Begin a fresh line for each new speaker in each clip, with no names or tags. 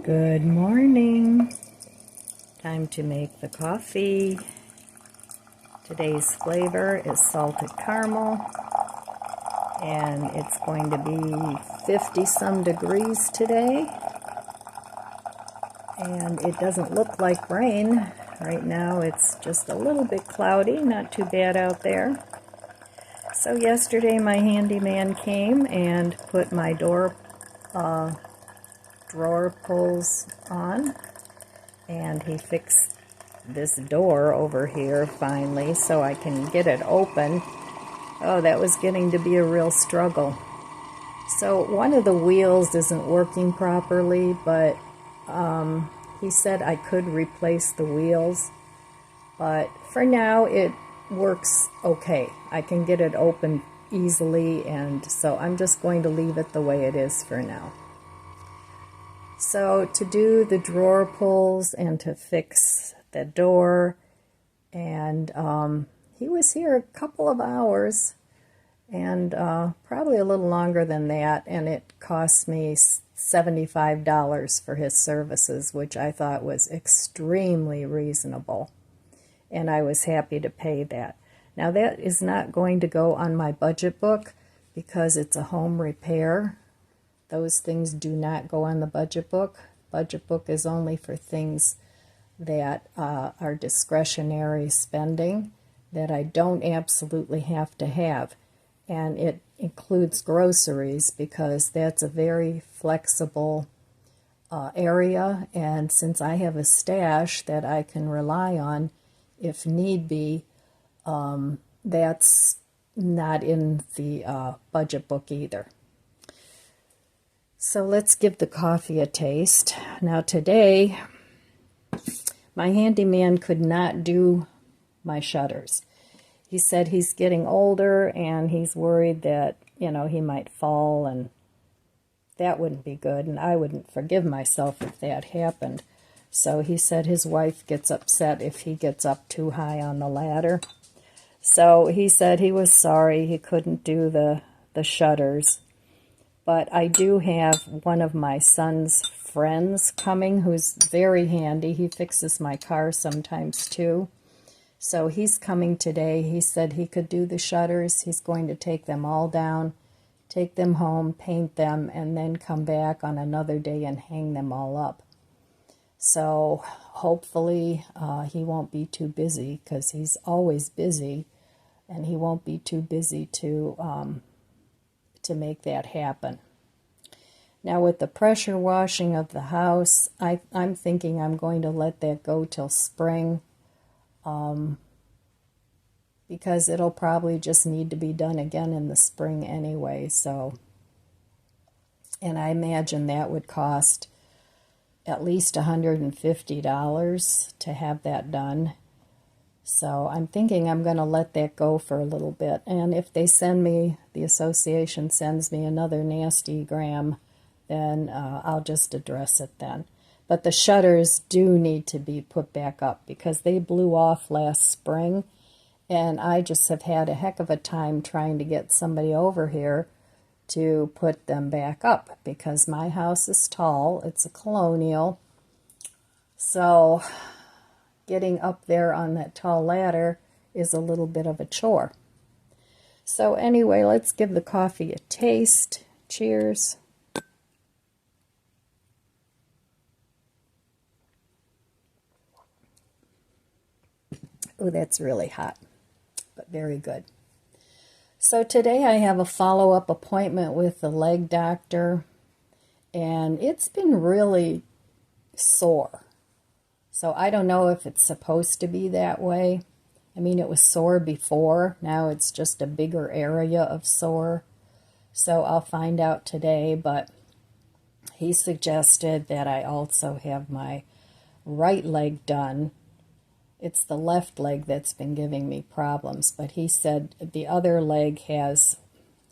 Good morning. Time to make the coffee. Today's flavor is salted caramel, and it's going to be 50-some degrees today. And it doesn't look like rain. Right now it's just a little bit cloudy, not too bad out there. So yesterday my handyman came and put my drawer pulls on, and he fixed this door over here finally so I can get it open. Oh, that was getting to be a real struggle. So one of the wheels isn't working properly, but he said I could replace the wheels, but for now it works okay. I can get it open easily, and so I'm just going to leave it the way it is for now. So to do the drawer pulls and to fix the door, and he was here a couple of hours, and probably a little longer than that, and it cost me $75 for his services, which I thought was extremely reasonable, and I was happy to pay that. Now that is not going to go on my budget book because it's a home repair. Those things do not go on the budget book. Budget book is only for things that are discretionary spending that I don't absolutely have to have. And it includes groceries because that's a very flexible area. And since I have a stash that I can rely on if need be, that's not in the budget book either. So let's give the coffee a taste. Now today, my handyman could not do my shutters. He said he's getting older and he's worried that, he might fall, and that wouldn't be good, and I wouldn't forgive myself if that happened. So he said his wife gets upset if he gets up too high on the ladder. So he said he was sorry he couldn't do the shutters. But I do have one of my son's friends coming who's very handy. He fixes my car sometimes too. So he's coming today. He said he could do the shutters. He's going to take them all down, take them home, paint them, and then come back on another day and hang them all up. So hopefully he won't be too busy, because he's always busy, and he won't be too busy to make that happen. Now with the pressure washing of the house, I'm thinking I'm going to let that go till spring, because it'll probably just need to be done again in the spring anyway. So, and I imagine that would cost at least $150 to have that done. So I'm thinking I'm going to let that go for a little bit. And if they send me, the association sends me another nasty gram, then I'll just address it then. But the shutters do need to be put back up because they blew off last spring, and I just have had a heck of a time trying to get somebody over here to put them back up because my house is tall. It's a colonial. So getting up there on that tall ladder is a little bit of a chore. So anyway, let's give the coffee a taste. Cheers. Oh, that's really hot, but very good. So today I have a follow-up appointment with the leg doctor, and it's been really sore. So I don't know if it's supposed to be that way. I mean, it was sore before. Now it's just a bigger area of sore. So I'll find out today, but he suggested that I also have my right leg done. It's the left leg that's been giving me problems, but he said the other leg has,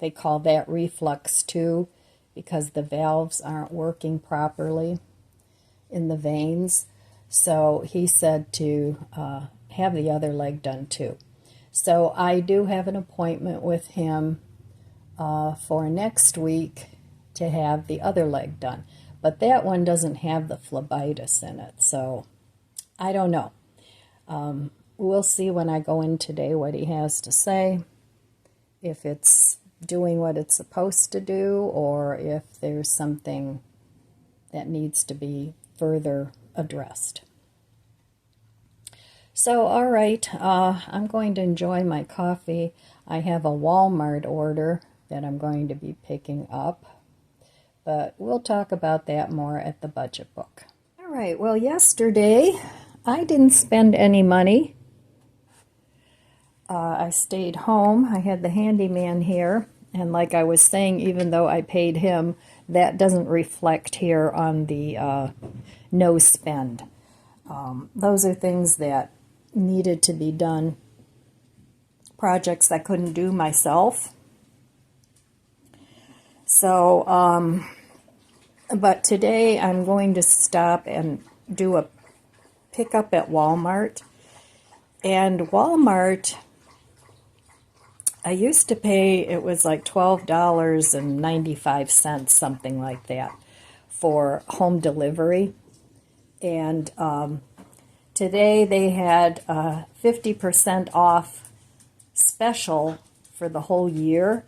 they call that reflux too, because the valves aren't working properly in the veins. So he said to have the other leg done too. So I do have an appointment with him for next week to have the other leg done. but that one doesn't have the phlebitis in it, so I don't know. We'll see when I go in today what he has to say, if it's doing what it's supposed to do, or if there's something that needs to be further addressed. So, all right, I'm going to enjoy my coffee. I have a Walmart order that I'm going to be picking up, but we'll talk about that more at the budget book. All right, well, yesterday I didn't spend any money. I stayed home. I had the handyman here, and like I was saying, even though I paid him, that doesn't reflect here on the no spend. Those are things that needed to be done, projects I couldn't do myself. So, but today I'm going to stop and do a pickup at Walmart. And Walmart, I used to pay, it was like $12.95, something like that, for home delivery. And today they had a 50% off special for the whole year.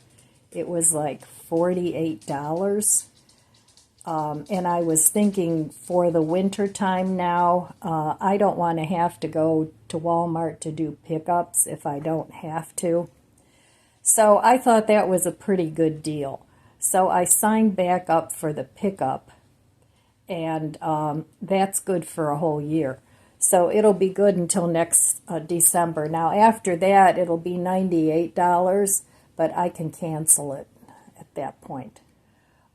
It was like $48. And I was thinking for the winter time now, I don't want to have to go to Walmart to do pickups if I don't have to. So I thought that was a pretty good deal. So I signed back up for the pickup, and that's good for a whole year. So it'll be good until next December. Now after that, it'll be $98, but I can cancel it at that point.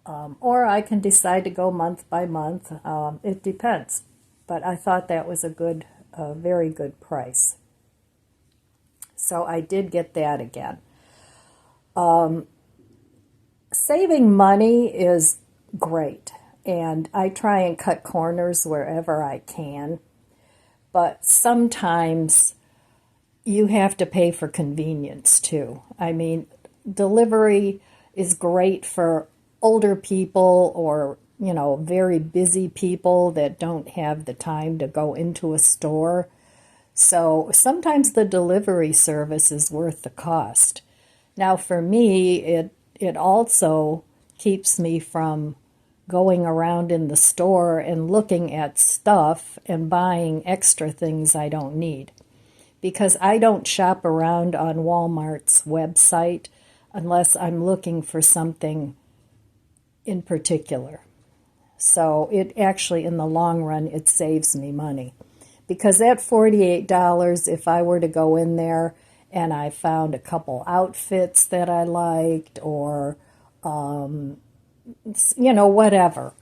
Or I can decide to go month by month. It depends. But I thought that was a very good price. So I did get that again. Saving money is great, and I try and cut corners wherever I can. But sometimes you have to pay for convenience too. I mean, delivery is great for older people or, very busy people that don't have the time to go into a store. So sometimes the delivery service is worth the cost. Now for me, it also keeps me from going around in the store and looking at stuff and buying extra things I don't need. Because I don't shop around on Walmart's website unless I'm looking for something in particular. So it actually, in the long run, it saves me money. Because at $48, if I were to go in there and I found a couple outfits that I liked or, whatever,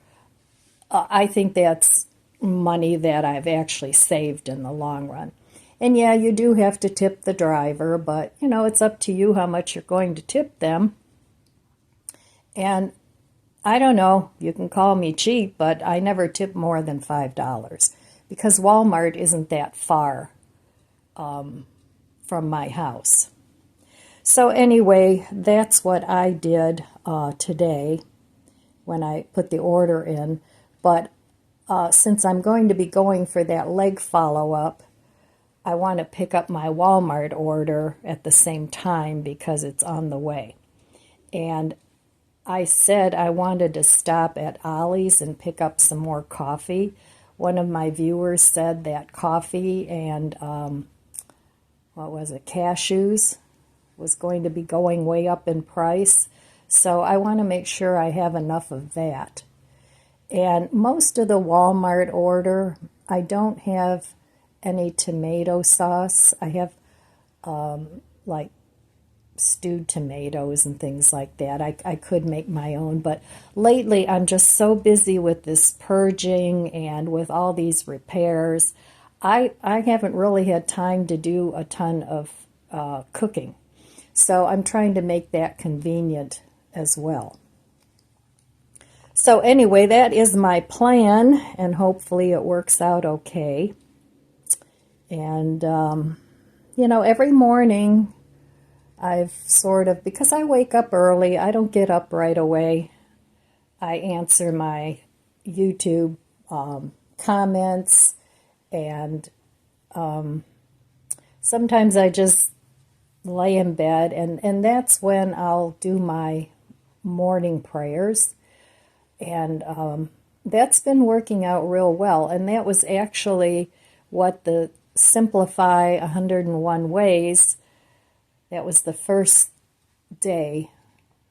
I think that's money that I've actually saved in the long run. And yeah, you do have to tip the driver, but, it's up to you how much you're going to tip them. And I don't know, you can call me cheap, but I never tip more than $5 because Walmart isn't that far from my house. So anyway, that's what I did today when I put the order in. But since I'm going to be going for that leg follow-up, I want to pick up my Walmart order at the same time because it's on the way. And I said I wanted to stop at Ollie's and pick up some more coffee. One of my viewers said that coffee and, cashews was going to be going way up in price. So I want to make sure I have enough of that. And most of the Walmart order, I don't have any tomato sauce. I have stewed tomatoes and things like that. I could make my own, but lately I'm just so busy with this purging and with all these repairs. I haven't really had time to do a ton of cooking. So I'm trying to make that convenient as well. So anyway, that is my plan, and hopefully it works out okay. And, every morning I've because I wake up early, I don't get up right away. I answer my, YouTube comments, and sometimes I just lay in bed, and that's when I'll do my morning prayers, and that's been working out real well. And that was actually what the Simplify 101 Ways, that was the first day.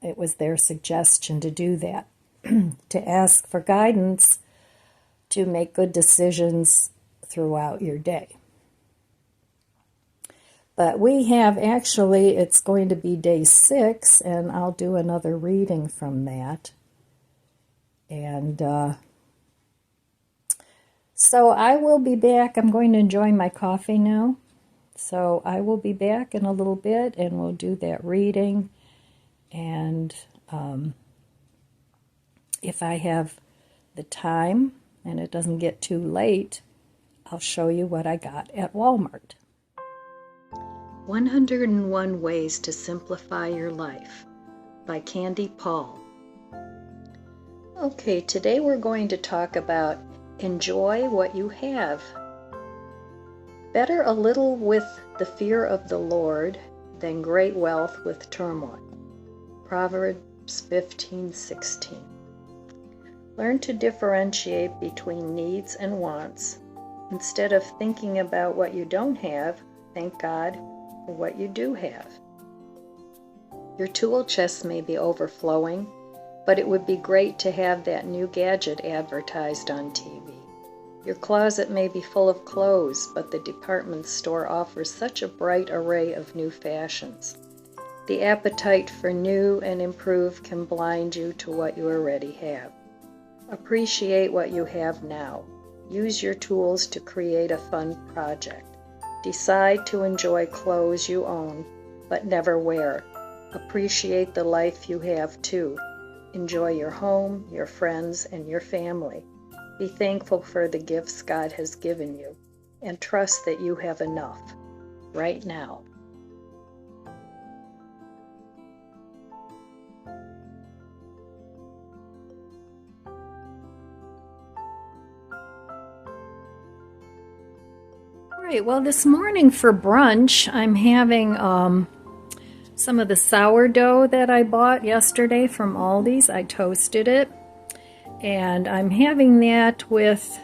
It was their suggestion to do that, to ask for guidance to make good decisions throughout your day. But we have actually, it's going to be day 6, and I'll do another reading from that. And so I will be back. I'm going to enjoy my coffee now. So I will be back in a little bit, and we'll do that reading. And if I have the time and it doesn't get too late, I'll show you what I got at Walmart. 101 Ways to Simplify Your Life by Candy Paul. Okay, today we're going to talk about enjoy what you have. Better a little with the fear of the Lord than great wealth with turmoil. Proverbs 15:16. Learn to differentiate between needs and wants. Instead of thinking about what you don't have, thank God for what you do have. Your tool chest may be overflowing, but it would be great to have that new gadget advertised on TV. Your closet may be full of clothes, but the department store offers such a bright array of new fashions. The appetite for new and improved can blind you to what you already have. Appreciate what you have now. Use your tools to create a fun project. Decide to enjoy clothes you own, but never wear. Appreciate the life you have too. Enjoy your home, your friends, and your family. Be thankful for the gifts God has given you, and trust that you have enough right now. All right, well, this morning for brunch, I'm having some of the sourdough that I bought yesterday from Aldi's. I toasted it, and I'm having that with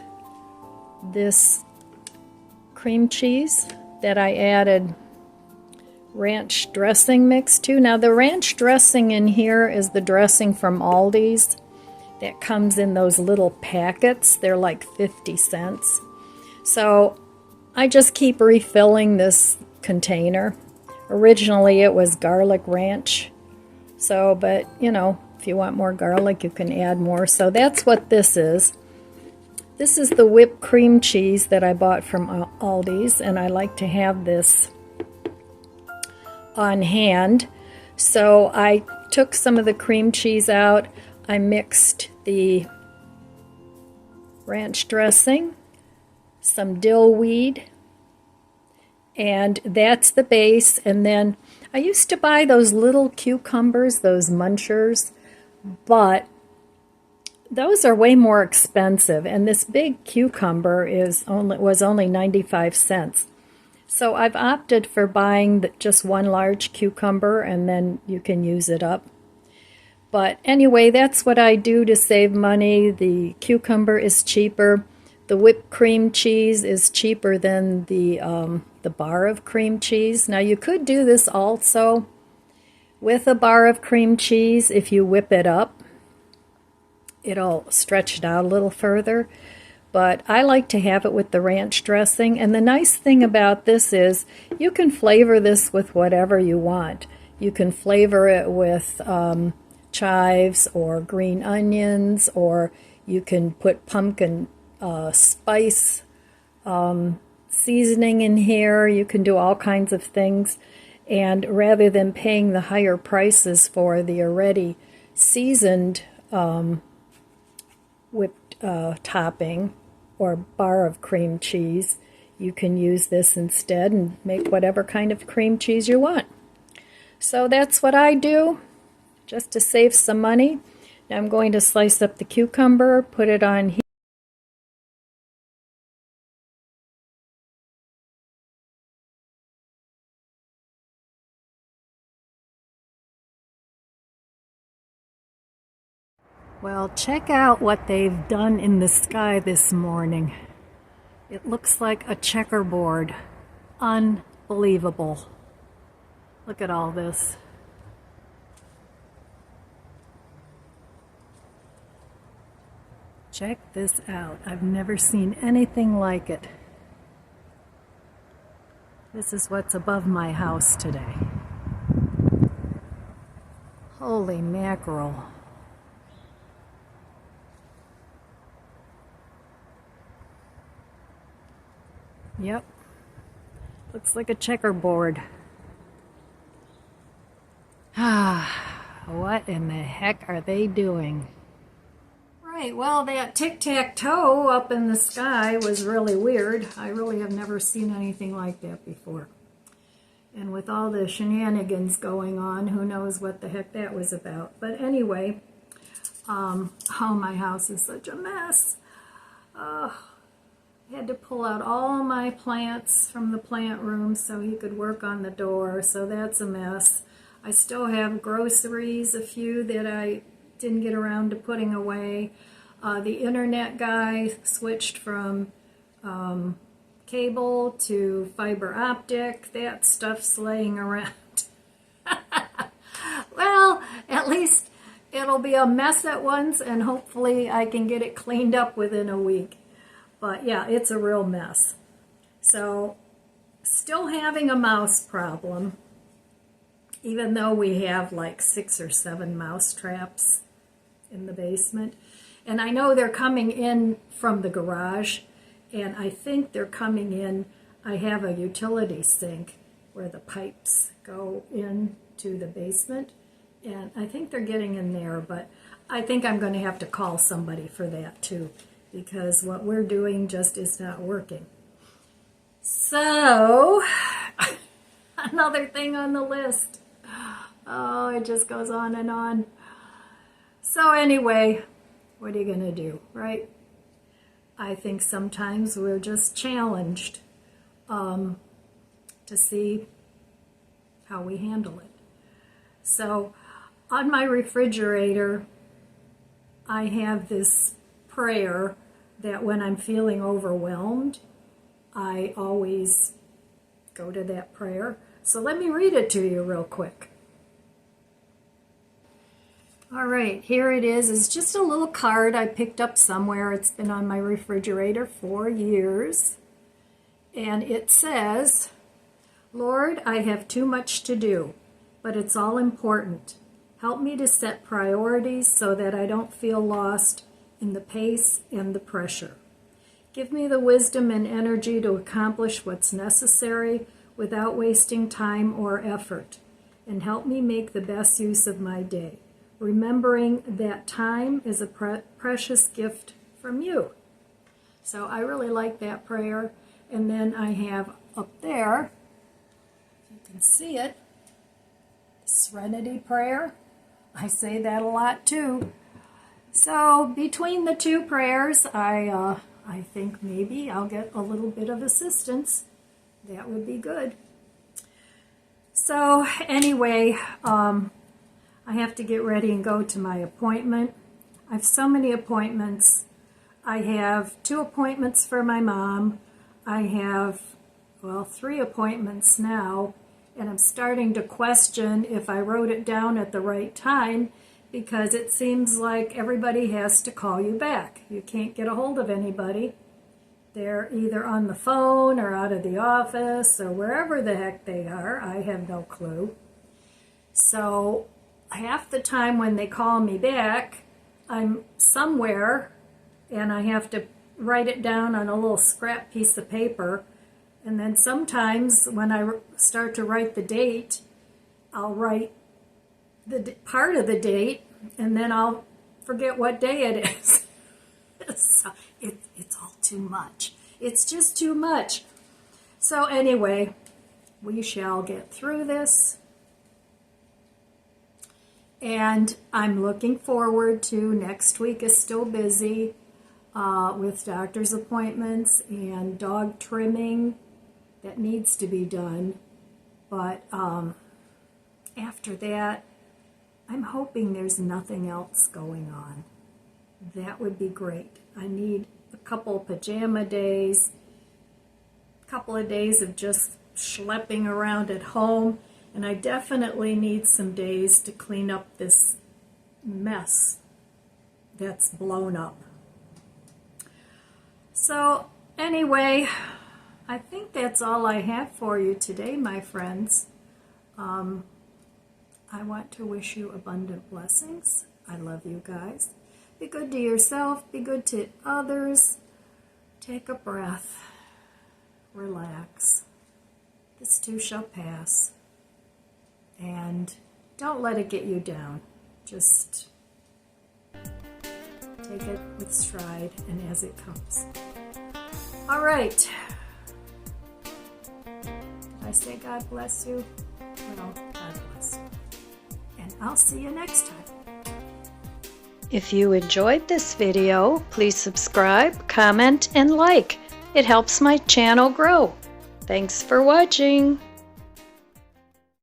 this cream cheese that I added ranch dressing mix to. Now, the ranch dressing in here is the dressing from Aldi's that comes in those little packets. They're like 50 cents. So I just keep refilling this container. Originally it was garlic ranch, but you know, if you want more garlic you can add more. So that's what this is. This is the whipped cream cheese that I bought from Aldi's, and I like to have this on hand. So I took some of the cream cheese out, I mixed the ranch dressing, some dill weed, and that's the base. And then I used to buy those little cucumbers, those munchers, but those are way more expensive, and this big cucumber was only 95 cents. So I've opted for buying just one large cucumber, and then you can use it up. But anyway, that's what I do to save money. The cucumber is cheaper. The whipped cream cheese is cheaper than the bar of cream cheese. Now, you could do this also with a bar of cream cheese. If you whip it up, it'll stretch it out a little further. But I like to have it with the ranch dressing. And the nice thing about this is you can flavor this with whatever you want. You can flavor it with chives or green onions, or you can put pumpkin spice seasoning in here. You can do all kinds of things, and rather than paying the higher prices for the already seasoned whipped topping or bar of cream cheese, you can use this instead and make whatever kind of cream cheese you want. So that's what I do, just to save some money. Now I'm going to slice up the cucumber, put it on here. Well, check out what they've done in the sky this morning. It looks like a checkerboard. Unbelievable. Look at all this. Check this out. I've never seen anything like it. This is what's above my house today. Holy mackerel. Yep. Looks like a checkerboard. What in the heck are they doing? Right, well, that tic-tac-toe up in the sky was really weird. I really have never seen anything like that before. And with all the shenanigans going on, who knows what the heck that was about. But anyway, oh, my house is such a mess. I had to pull out all my plants from the plant room so he could work on the door, so that's a mess. I still have groceries, a few that I didn't get around to putting away. The internet guy switched from cable to fiber optic. That stuff's laying around. Well, at least it'll be a mess at once, and hopefully I can get it cleaned up within a week. But yeah, it's a real mess. So, still having a mouse problem, even though we have like 6 or 7 mouse traps in the basement. And I know they're coming in from the garage, and I think they're coming in. I have a utility sink where the pipes go into the basement, and I think they're getting in there, but I think I'm going to have to call somebody for that too, because what we're doing just is not working. So, another thing on the list. Oh, it just goes on and on. So anyway, what are you going to do, right? I think sometimes we're just challenged to see how we handle it. So on my refrigerator, I have this prayer that when I'm feeling overwhelmed, I always go to that prayer. So let me read it to you real quick. All right, here it is. It's just a little card I picked up somewhere. It's been on my refrigerator for years. And it says, Lord, I have too much to do, but it's all important. Help me to set priorities so that I don't feel lost in the pace and the pressure. Give me the wisdom and energy to accomplish what's necessary without wasting time or effort, and help me make the best use of my day, remembering that time is a precious gift from you. So I really like that prayer. And then I have up there, you can see it, Serenity Prayer. I say that a lot too. So between the two prayers, I think maybe I'll get a little bit of assistance. That would be good. So anyway, I have to get ready and go to my appointment. I have so many appointments. I have 2 appointments for my mom. I have, well, 3 appointments now, and I'm starting to question if I wrote it down at the right time, because it seems like everybody has to call you back. You can't get a hold of anybody. They're either on the phone or out of the office or wherever the heck they are. I have no clue. So half the time when they call me back, I'm somewhere and I have to write it down on a little scrap piece of paper. And then sometimes when I start to write the date, I'll write the part of the date and then I'll forget what day it is. So it's all too much. It's just too much. So anyway, we shall get through this. And I'm looking forward to next week is still busy with doctor's appointments and dog trimming that needs to be done. But after that, I'm hoping there's nothing else going on. That would be great. I need a couple pajama days, a couple of days of just schlepping around at home, and I definitely need some days to clean up this mess that's blown up. So anyway, I think that's all I have for you today, my friends. I want to wish you abundant blessings. I love you guys. Be good to yourself. Be good to others. Take a breath. Relax. This too shall pass. And don't let it get you down. Just take it with stride and as it comes. All right. Did I say God bless you? Well, God bless you. And I'll see you next time. If you enjoyed this video, please subscribe, comment, and like. It helps my channel grow. Thanks for watching.